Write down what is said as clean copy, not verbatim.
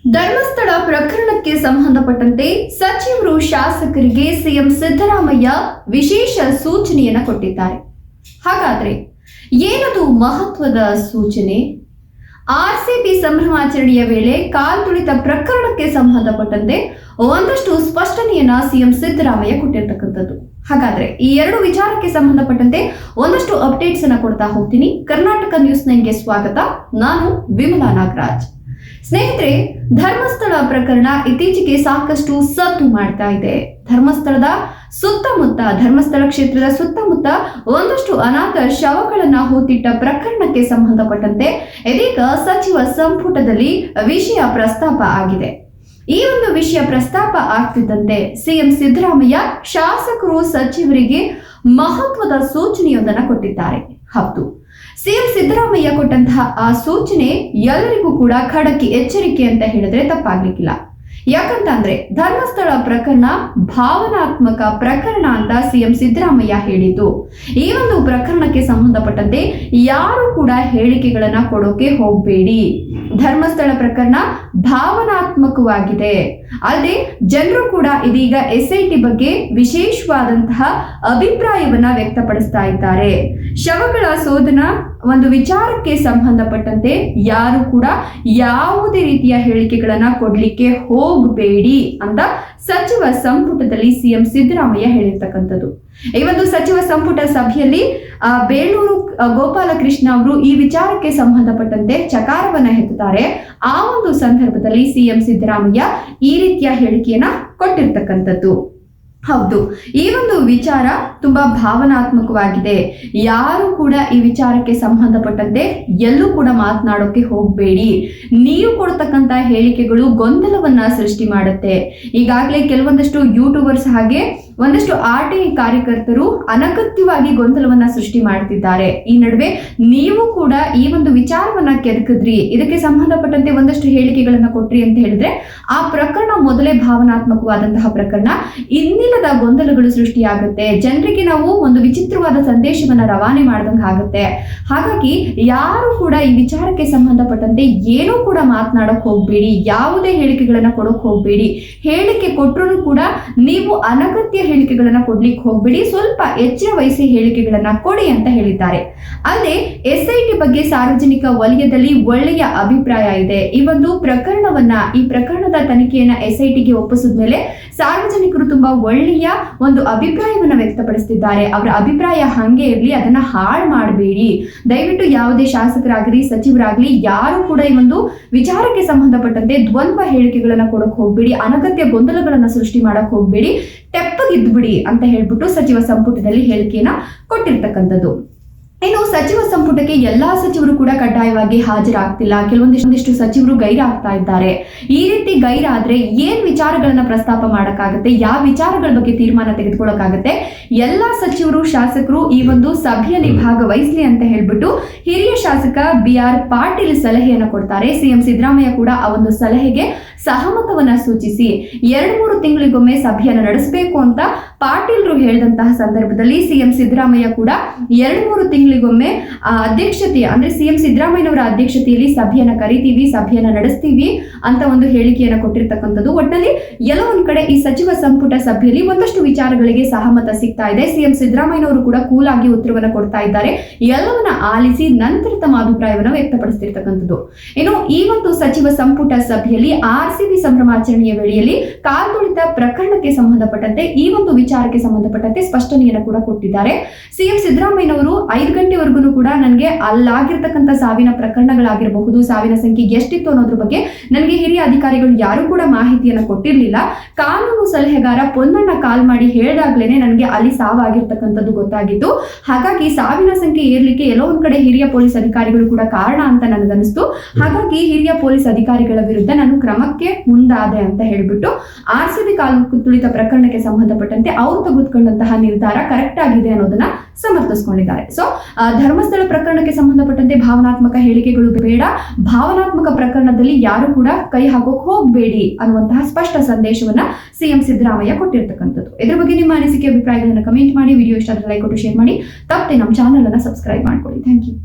ಧರ್ಮಸ್ಥಳ ಪ್ರಕರಣಕ್ಕೆ ಸಂಬಂಧಪಟ್ಟಂತೆ ಸಚಿವರು ಶಾಸಕರಿಗೆ ಸಿಎಂ ಸಿದ್ದರಾಮಯ್ಯ ವಿಶೇಷ ಸೂಚನೆಯನ್ನ ಕೊಟ್ಟಿದ್ದಾರೆ. ಹಾಗಾದ್ರೆ ಏನದು ಮಹತ್ವದ ಸೂಚನೆ? ಆರ್ಸಿಬಿ ಸಂಭ್ರಮಾಚರಣೆಯ ವೇಳೆ ಕಾಲ್ತುಳಿತ ಪ್ರಕರಣಕ್ಕೆ ಸಂಬಂಧಪಟ್ಟಂತೆ ಒಂದಷ್ಟು ಸ್ಪಷ್ಟನೆಯನ್ನ ಸಿಎಂ ಸಿದ್ದರಾಮಯ್ಯ ಕೊಟ್ಟಿರ್ತಕ್ಕಂಥದ್ದು. ಹಾಗಾದ್ರೆ ಈ ಎರಡು ವಿಚಾರಕ್ಕೆ ಸಂಬಂಧಪಟ್ಟಂತೆ ಒಂದಷ್ಟು ಅಪ್ಡೇಟ್ಸ್ ಅನ್ನ ಕೊಡ್ತಾ ಹೋಗ್ತೀನಿ. ಕರ್ನಾಟಕ ನ್ಯೂಸ್ 9ಗೆ ಸ್ವಾಗತ. ನಾನು ವಿಮಲಾ ನಾಗರಾಜ್. ಸ್ನೇಹಿತರೆ, ಧರ್ಮಸ್ಥಳ ಪ್ರಕರಣ ಇತ್ತೀಚೆಗೆ ಸಾಕಷ್ಟು ಸದ್ದು ಮಾಡ್ತಾ ಇದೆ. ಧರ್ಮಸ್ಥಳ ಕ್ಷೇತ್ರದ ಸುತ್ತಮುತ್ತ ಒಂದಷ್ಟು ಅನಾಥ ಶವಗಳನ್ನ ಹೂತಿಟ್ಟ ಪ್ರಕರಣಕ್ಕೆ ಸಂಬಂಧಪಟ್ಟಂತೆ ಇದೀಗ ಸಚಿವ ಸಂಪುಟದಲ್ಲಿ ವಿಷಯ ಪ್ರಸ್ತಾಪ ಆಗಿದೆ. ಈ ಒಂದು ವಿಷಯ ಪ್ರಸ್ತಾಪ ಆಗ್ತಿದ್ದಂತೆ ಸಿಎಂ ಸಿದ್ದರಾಮಯ್ಯ ಶಾಸಕರು ಸಚಿವರಿಗೆ ಮಹತ್ವದ ಸೂಚನೆಯೊಂದನ್ನು ಕೊಟ್ಟಿದ್ದಾರೆ. ಹೌದು, ಸಿಎಂ ಸಿದ್ದರಾಮಯ್ಯ ಕೊಟ್ಟಂತಹ ಆ ಸೂಚನೆ ಎಲ್ಲರಿಗೂ ಕೂಡ ಖಡಕ್ ಎಚ್ಚರಿಕೆ ಅಂತ ಹೇಳಿದ್ರೆ ತಪ್ಪಾಗ್ಲಿಕ್ಕಿಲ್ಲ. ಯಾಕಂತಂದ್ರೆ ಧರ್ಮಸ್ಥಳ ಪ್ರಕರಣ ಭಾವನಾತ್ಮಕ ಪ್ರಕರಣ ಅಂತ ಸಿಎಂ ಸಿದ್ದರಾಮಯ್ಯ ಹೇಳಿದ್ದು. ಈ ಒಂದು ಪ್ರಕರಣಕ್ಕೆ ಸಂಬಂಧಪಟ್ಟಂತೆ ಯಾರು ಕೂಡ ಹೇಳಿಕೆಗಳನ್ನ ಕೊಡೋಕೆ ಹೋಗಬೇಡಿ. ಧರ್ಮಸ್ಥಳ ಪ್ರಕರಣ ಭಾವನಾತ್ಮಕವಾಗಿದೆ. ಅಲ್ಲದೆ ಜನರು ಕೂಡ ಇದೀಗ SIT ಬಗ್ಗೆ ವಿಶೇಷವಾದಂತಹ ಅಭಿಪ್ರಾಯವನ್ನ ವ್ಯಕ್ತಪಡಿಸ್ತಾ ಇದ್ದಾರೆ. ಶವಗಳ ಶೋಧನ ಒಂದು ವಿಚಾರಕ್ಕೆ ಸಂಬಂಧಪಟ್ಟಂತೆ ಯಾರು ಕೂಡ ಯಾವುದೇ ರೀತಿಯ ಹೇಳಿಕೆಗಳನ್ನ ಕೊಡ್ಲಿಕ್ಕೆ ಹೋಗಬೇಡಿ ಅಂತ ಸಚಿವ ಸಂಪುಟದಲ್ಲಿ ಸಿಎಂ ಸಿದ್ದರಾಮಯ್ಯ ಹೇಳಿರ್ತಕ್ಕಂಥದ್ದು. ಈ ಒಂದು ಸಚಿವ ಸಂಪುಟ ಸಭೆಯಲ್ಲಿ ಬೇಳೂರು ಗೋಪಾಲಕೃಷ್ಣ ಅವರು ಈ ವಿಚಾರಕ್ಕೆ ಸಂಬಂಧಪಟ್ಟಂತೆ ಚಕಾರವನ್ನ ಎತ್ತುತ್ತಾರೆ. ಆ ಒಂದು ಸಂದರ್ಭದಲ್ಲಿ ಸಿಎಂ ಸಿದ್ದರಾಮಯ್ಯ ಈ ರೀತಿಯ ಹೇಳಿಕೆಯನ್ನ ಕೊಟ್ಟಿರ್ತಕ್ಕಂಥದ್ದು. ಹೌದು, ಈ ಒಂದು ವಿಚಾರ ತುಂಬಾ ಭಾವನಾತ್ಮಕವಾಗಿದೆ. ಯಾರು ಕೂಡ ಈ ವಿಚಾರಕ್ಕೆ ಸಂಬಂಧಪಟ್ಟಂತೆ ಎಲ್ಲೂ ಕೂಡ ಮಾತನಾಡೋಕೆ ಹೋಗಬೇಡಿ. ನೀವು ಕೊಡ್ತಕ್ಕಂತ ಹೇಳಿಕೆಗಳು ಗೊಂದಲವನ್ನ ಸೃಷ್ಟಿ ಮಾಡುತ್ತೆ. ಈಗಾಗಲೇ ಕೆಲವೊಂದಷ್ಟು ಯೂಟ್ಯೂಬರ್ಸ್ ಹಾಗೆ ಒಂದಷ್ಟು RTI ಕಾರ್ಯಕರ್ತರು ಅನಗತ್ಯವಾಗಿ ಗೊಂದಲವನ್ನ ಸೃಷ್ಟಿ ಮಾಡ್ತಿದ್ದಾರೆ. ಈ ನಡುವೆ ನೀವು ಕೂಡ ಈ ಒಂದು ವಿಚಾರವನ್ನ ಕೆದಕಿದ್ರಿ, ಇದಕ್ಕೆ ಸಂಬಂಧಪಟ್ಟಂತೆ ಒಂದಷ್ಟು ಹೇಳಿಕೆಗಳನ್ನ ಕೊಟ್ರಿ ಅಂತ ಹೇಳಿದ್ರೆ ಆ ಪ್ರಕರಣ ಮೊದಲೇ ಭಾವನಾತ್ಮಕವಾದಂತಹ ಪ್ರಕರಣ. ಇನ್ನಿಲ್ಲದ ಗೊಂದಲಗಳು ಸೃಷ್ಟಿಯಾಗುತ್ತೆ. ಜನರಿಗೆ ನಾವು ಒಂದು ವಿಚಿತ್ರವಾದ ಸಂದೇಶವನ್ನ ರವಾನೆ ಮಾಡ್ದಂಗೆ ಆಗುತ್ತೆ. ಹಾಗಾಗಿ ಯಾರು ಕೂಡ ಈ ವಿಚಾರಕ್ಕೆ ಸಂಬಂಧಪಟ್ಟಂತೆ ಏನೂ ಕೂಡ ಮಾತನಾಡಕ್ ಹೋಗ್ಬೇಡಿ. ಯಾವುದೇ ಹೇಳಿಕೆಗಳನ್ನ ಕೊಡೋಕ್ ಹೋಗ್ಬೇಡಿ. ಹೇಳಿಕೆ ಕೊಟ್ಟರು ಕೂಡ ನೀವು ಅನಗತ್ಯ ಹೇಳಿಕೆಗಳನ್ನ ಕೊಡ್ಲಿಕ್ಕೆ ಹೋಗ್ಬೇಡಿ. ಸ್ವಲ್ಪ ಎಚ್ಚರ ವಹಿಸಿ ಹೇಳಿಕೆಗಳನ್ನ ಕೊಡಿ ಅಂತ ಹೇಳಿದ್ದಾರೆ. ಅಲ್ಲದೆ SIT ಬಗ್ಗೆ ಸಾರ್ವಜನಿಕ ವಲಯದಲ್ಲಿ ಒಳ್ಳೆಯ ಅಭಿಪ್ರಾಯ ಇದೆ. ಈ ಒಂದು ಈ ಪ್ರಕರಣದ ತನಿಖೆಯನ್ನ SITಗೆ ಒಪ್ಪಿಸಿದ ಮೇಲೆ ಸಾರ್ವಜನಿಕರು ತುಂಬಾ ಒಳ್ಳೆಯ ಒಂದು ಅಭಿಪ್ರಾಯವನ್ನ ವ್ಯಕ್ತಪಡಿಸುತ್ತಿದ್ದಾರೆ. ಅವರ ಅಭಿಪ್ರಾಯ ಹಂಗೆ ಇರ್ಲಿ, ಅದನ್ನ ಹಾಳು ಮಾಡಬೇಡಿ. ದಯವಿಟ್ಟು ಯಾವುದೇ ಶಾಸಕರಾಗ್ಲಿ ಸಚಿವರಾಗ್ಲಿ ಯಾರು ಕೂಡ ಈ ಒಂದು ವಿಚಾರಕ್ಕೆ ಸಂಬಂಧಪಟ್ಟಂತೆ ದ್ವಂದ್ವ ಹೇಳಿಕೆಗಳನ್ನ ಕೊಡಕ್ ಹೋಗ್ಬೇಡಿ. ಅನಗತ್ಯ ಗೊಂದಲಗಳನ್ನ ಸೃಷ್ಟಿ ಮಾಡಕ್ ಹೋಗ್ಬೇಡಿ. ತೆಪ್ಪಗಿದ್ಬಿಡಿ ಅಂತ ಹೇಳ್ಬಿಟ್ಟು ಸಚಿವ ಸಂಪುಟದಲ್ಲಿ ಹೇಳಿಕೆಯನ್ನ ಕೊಟ್ಟಿರ್ತಕ್ಕಂಥದ್ದು. ಇನ್ನು ಸಚಿವ ಸಂಪುಟಕ್ಕೆ ಎಲ್ಲಾ ಸಚಿವರು ಕೂಡ ಕಡ್ಡಾಯವಾಗಿ ಹಾಜರಾಗ್ತಿಲ್ಲ. ಕೆಲವೊಂದಿಷ್ಟು ಸಚಿವರು ಗೈರಾಗ್ತಾ ಇದ್ದಾರೆ. ಈ ರೀತಿ ಗೈರಾದ್ರೆ ಏನ್ ವಿಚಾರಗಳನ್ನ ಪ್ರಸ್ತಾಪ ಮಾಡಕ್ಕಾಗತ್ತೆ? ಯಾವ ವಿಚಾರಗಳ ಬಗ್ಗೆ ತೀರ್ಮಾನ ತೆಗೆದುಕೊಳ್ಳಕ್ಕಾಗತ್ತೆ? ಎಲ್ಲಾ ಸಚಿವರು ಶಾಸಕರು ಈ ಒಂದು ಸಭೆಯಲ್ಲಿ ಭಾಗವಹಿಸಲಿ ಅಂತ ಹೇಳ್ಬಿಟ್ಟು ಹಿರಿಯ ಶಾಸಕ BR ಪಾಟೀಲ್ ಸಲಹೆಯನ್ನ ಕೊಡ್ತಾರೆ. ಸಿಎಂ ಸಿದ್ದರಾಮಯ್ಯ ಕೂಡ ಆ ಒಂದು ಸಲಹೆಗೆ ಸಹಮತವನ್ನ ಸೂಚಿಸಿ 2-3 ತಿಂಗಳಿಗೊಮ್ಮೆ ಸಭೆಯನ್ನ ನಡೆಸಬೇಕು ಅಂತ ಪಾಟೀಲ್ರು ಹೇಳಿದಂತಹ ಸಂದರ್ಭದಲ್ಲಿ ಸಿಎಂ ಸಿದ್ದರಾಮಯ್ಯ ಕೂಡ 2-3 ತಿಂಗಳಿಗೊಮ್ಮೆ ಅಧ್ಯಕ್ಷತೆ ಅಂದ್ರೆ ಸಿಎಂ ಸಿದ್ದರಾಮಯ್ಯನವರ ಅಧ್ಯಕ್ಷತೆಯಲ್ಲಿ ಸಭೆಯನ್ನ ಕರಿತೀವಿ, ಸಭೆಯನ್ನ ನಡೆಸ್ತೀವಿ ಅಂತ ಒಂದು ಹೇಳಿಕೆಯನ್ನ ಕೊಟ್ಟಿರ್ತಕ್ಕಂಥದ್ದು. ಒಟ್ಟಿನಲ್ಲಿ ಎಲ್ಲೋ ಒಂದ್ ಕಡೆ ಈ ಸಚಿವ ಸಂಪುಟ ಸಭೆಯಲ್ಲಿ ಒಂದಷ್ಟು ವಿಚಾರಗಳಿಗೆ ಸಹಮತ ಸಿಗ್ತಾ ಇದೆ. ಸಿಎಂ ಸಿದ್ದರಾಮಯ್ಯನವರು ಕೂಡ ಕೂಲ್ ಆಗಿ ಉತ್ತರವನ್ನ ಕೊಡ್ತಾ ಇದ್ದಾರೆ. ಎಲ್ಲವನ್ನ ಆಲಿಸಿ ನಂತರ ತಮ್ಮ ಅಭಿಪ್ರಾಯವನ್ನ ವ್ಯಕ್ತಪಡಿಸ್ತಿರ್ತಕ್ಕಂಥದ್ದು. ಇನ್ನು ಈ ಒಂದು ಸಚಿವ ಸಂಪುಟ ಸಭೆಯಲ್ಲಿ RCB ಸಂಭ್ರಮಾಚರಣೆಯ ವೇಳೆಯಲ್ಲಿ ಕಾಲ್ತುಳಿತ ಪ್ರಕರಣಕ್ಕೆ ಸಂಬಂಧಪಟ್ಟಂತೆ ಈ ಒಂದು ವಿಚಾರಕ್ಕೆ ಸಂಬಂಧಪಟ್ಟಂತೆ ಸ್ಪಷ್ಟನೆಯನ್ನು ಕೂಡ ಕೊಟ್ಟಿದ್ದಾರೆ. ಸಿಎಂ ಸಿದ್ದರಾಮಯ್ಯನವರು 5 ಗಂಟೆವರೆಗೂ ಕೂಡ ನನಗೆ ಅಲ್ಲಾಗಿರ್ತಕ್ಕಂಥ ಸಾವಿನ ಪ್ರಕರಣಗಳಾಗಿರಬಹುದು, ಸಾವಿನ ಸಂಖ್ಯೆ ಎಷ್ಟಿತ್ತು ಅನ್ನೋದ್ರ ಬಗ್ಗೆ ನನಗೆ ಹಿರಿಯ ಅಧಿಕಾರಿಗಳು ಯಾರು ಕೂಡ ಮಾಹಿತಿಯನ್ನು ಕೊಟ್ಟಿರಲಿಲ್ಲ. ಕಾನೂನು ಸಲಹೆಗಾರ ಪೊನ್ನಣ್ಣ ಕಾಲ್ ಮಾಡಿ ಹೇಳಿದಾಗ್ಲೇನೆ ನನಗೆ ಅಲ್ಲಿ ಸಾವಾಗಿರ್ತಕ್ಕಂಥದ್ದು ಗೊತ್ತಾಗಿತ್ತು. ಹಾಗಾಗಿ ಸಾವಿನ ಸಂಖ್ಯೆ ಏರ್ಲಿಕ್ಕೆ ಎಲ್ಲೋ ಒಂದ್ ಕಡೆ ಹಿರಿಯ ಪೊಲೀಸ್ ಅಧಿಕಾರಿಗಳು ಕೂಡ ಕಾರಣ ಅಂತ ನನಗನ್ನಿಸ್ತು. ಹಾಗಾಗಿ ಹಿರಿಯ ಪೊಲೀಸ್ ಅಧಿಕಾರಿಗಳ ವಿರುದ್ಧ ನಾನು ಕ್ರಮಕ್ಕೆ ಮುಂದಾದೆ ಅಂತ ಹೇಳ್ಬಿಟ್ಟು RCB ಕಾಲ್ತುಳಿತ ಪ್ರಕರಣಕ್ಕೆ ಸಂಬಂಧಪಟ್ಟಂತೆ ಅವರು ತೆಗೆದುಕೊಂಡಂತಹ ನಿರ್ಧಾರ ಕರೆಕ್ಟ್ ಆಗಿದೆ ಅನ್ನೋದನ್ನ ಸಮರ್ಥಿಸಿಕೊಂಡಿದ್ದಾರೆ. ಸೊ ಧರ್ಮಸ್ಥಳ ಪ್ರಕರಣಕ್ಕೆ ಸಂಬಂಧಪಟ್ಟಂತೆ ಭಾವನಾತ್ಮಕ ಹೇಳಿಕೆಗಳು ಬೇಡ, ಭಾವನಾತ್ಮಕ ಪ್ರಕರಣದಲ್ಲಿ ಯಾರು ಕೂಡ ಕೈ ಹಾಕೋಕ್ ಹೋಗಬೇಡಿ ಅನ್ನುವಂತಹ ಸ್ಪಷ್ಟ ಸಂದೇಶವನ್ನ ಸಿಎಂ ಸಿದ್ದರಾಮಯ್ಯ ಕೊಟ್ಟಿರ್ತಕ್ಕಂಥದ್ದು. ಇದ್ರ ಬಗ್ಗೆ ನಿಮ್ಮ ಅನಿಸಿಕೆ ಅಭಿಪ್ರಾಯಗಳನ್ನ ಕಮೆಂಟ್ ಮಾಡಿ. ವಿಡಿಯೋ ಇಷ್ಟ ಆದರೆ ಲೈಕ್ ಕೊಟ್ಟು ಶೇರ್ ಮಾಡಿ. ತಪ್ಪದೆ ನಮ್ಮ ಚಾನಲ್ ಅನ್ನ ಸಬ್ಸ್ಕ್ರೈಬ್ ಮಾಡ್ಕೊಳ್ಳಿ. Thank you.